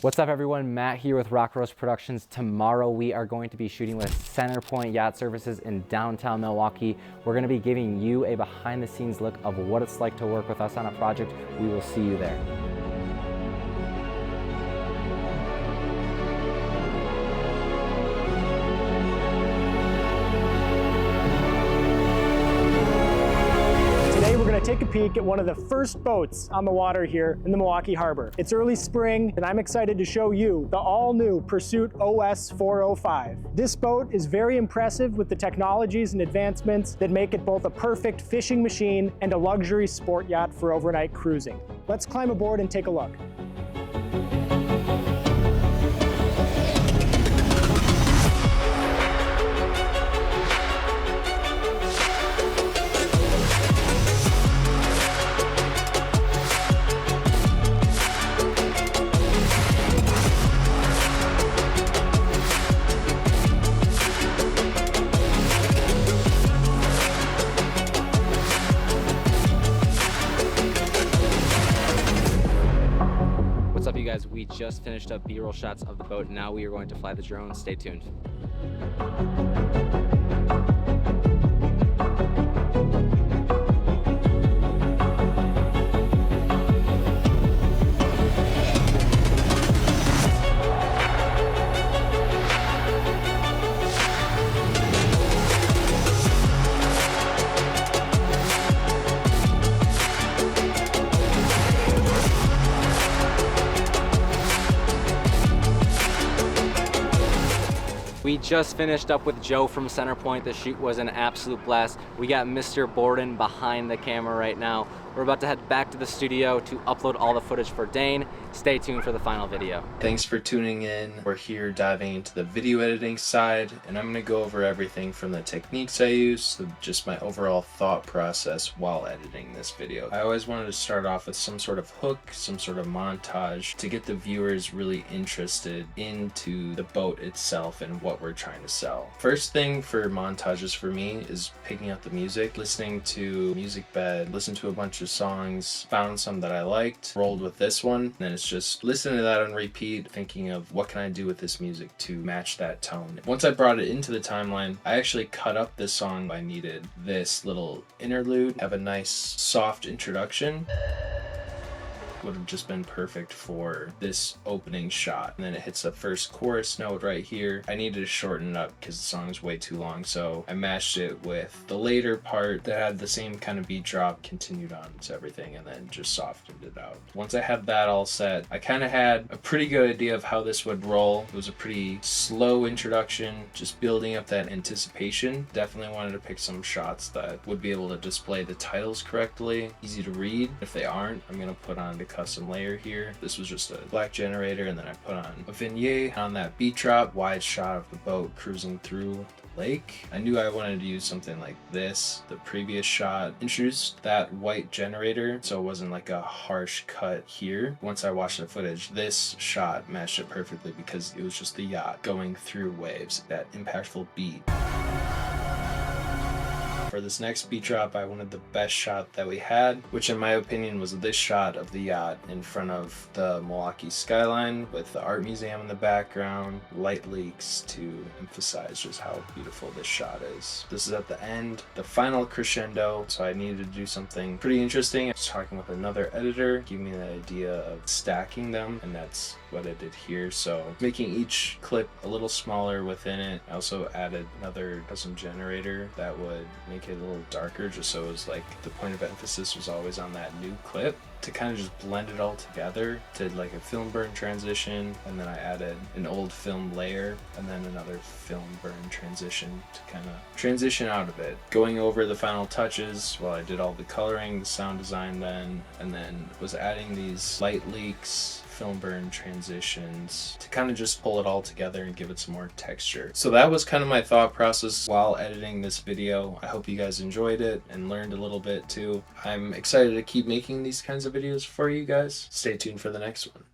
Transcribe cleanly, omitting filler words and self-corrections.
What's up everyone, Matt here with Rock Rose Productions. Tomorrow we are going to be shooting with Centerpoint Yacht Services in downtown Milwaukee. We're going to be giving you a behind the scenes look of what it's like to work with us on a project. We will see you there. Take a peek at one of the first boats on the water here in the Milwaukee Harbor. It's early spring and I'm excited to show you the all-new Pursuit OS 405. This boat is very impressive with the technologies and advancements that make it both a perfect fishing machine and a luxury sport yacht for overnight cruising. Let's climb aboard and take a look. What's up you guys, we just finished up B-roll shots of the boat. Now we are going to fly the drone. Stay tuned. We just finished up with Joe from Centerpoint. The shoot was an absolute blast. We got Mr. Borden behind the camera right now. We're about to head back to the studio to upload all the footage for Dane. Stay tuned for the final video. Thanks for tuning in. We're here diving into the video editing side, and I'm going to go over everything from the techniques I use to just my overall thought process while editing this video. I always wanted to start off with some sort of hook, some sort of montage to get the viewers really interested into the boat itself and what we're trying to sell. First thing for montages for me is picking up the music, listening to music bed, listen to a bunch of songs, found some that I liked, rolled with this one, and then it's just listening to that on repeat, thinking of what can I do with this music to match that tone. Once I brought it into the timeline, I actually cut up this song. I needed this little interlude, have a nice soft introduction. Would have just been perfect for this opening shot. And then it hits the first chorus note right here. I needed to shorten it up because the song is way too long, so I matched it with the later part that had the same kind of beat drop, continued on to everything, and then just softened it out. Once I had that all set, I kind of had a pretty good idea of how this would roll. It was a pretty slow introduction, just building up that anticipation. Definitely wanted to pick some shots that would be able to display the titles correctly, easy to read. If they aren't, I'm gonna put on the custom layer here. This was just a black generator, and then I put on a vignette on that beat drop, wide shot of the boat cruising through the lake. I knew I wanted to use something like this. The previous shot introduced that white generator, so it wasn't like a harsh cut here. Once I watched the footage, this shot matched it perfectly because it was just the yacht going through waves, that impactful beat. For this next beat drop, I wanted the best shot that we had, which in my opinion was this shot of the yacht in front of the Milwaukee skyline with the art museum in the background, light leaks to emphasize just how beautiful this shot is. This is at the end, the final crescendo, so I needed to do something pretty interesting. I was talking with another editor, gave me the idea of stacking them, and that's what I did here. So making each clip a little smaller within it. I also added another custom generator that would make it a little darker, just so it was like the point of emphasis was always on that new clip. To kind of just blend it all together, did like a film burn transition, and then I added an old film layer and then another film burn transition to kind of transition out of it. Going over the final touches while I did all the coloring, the sound design then, and then was adding these light leaks, film burn transitions to kind of just pull it all together and give it some more texture. So that was kind of my thought process while editing this video. I hope you guys enjoyed it and learned a little bit too. I'm excited to keep making these kinds of videos for you guys. Stay tuned for the next one.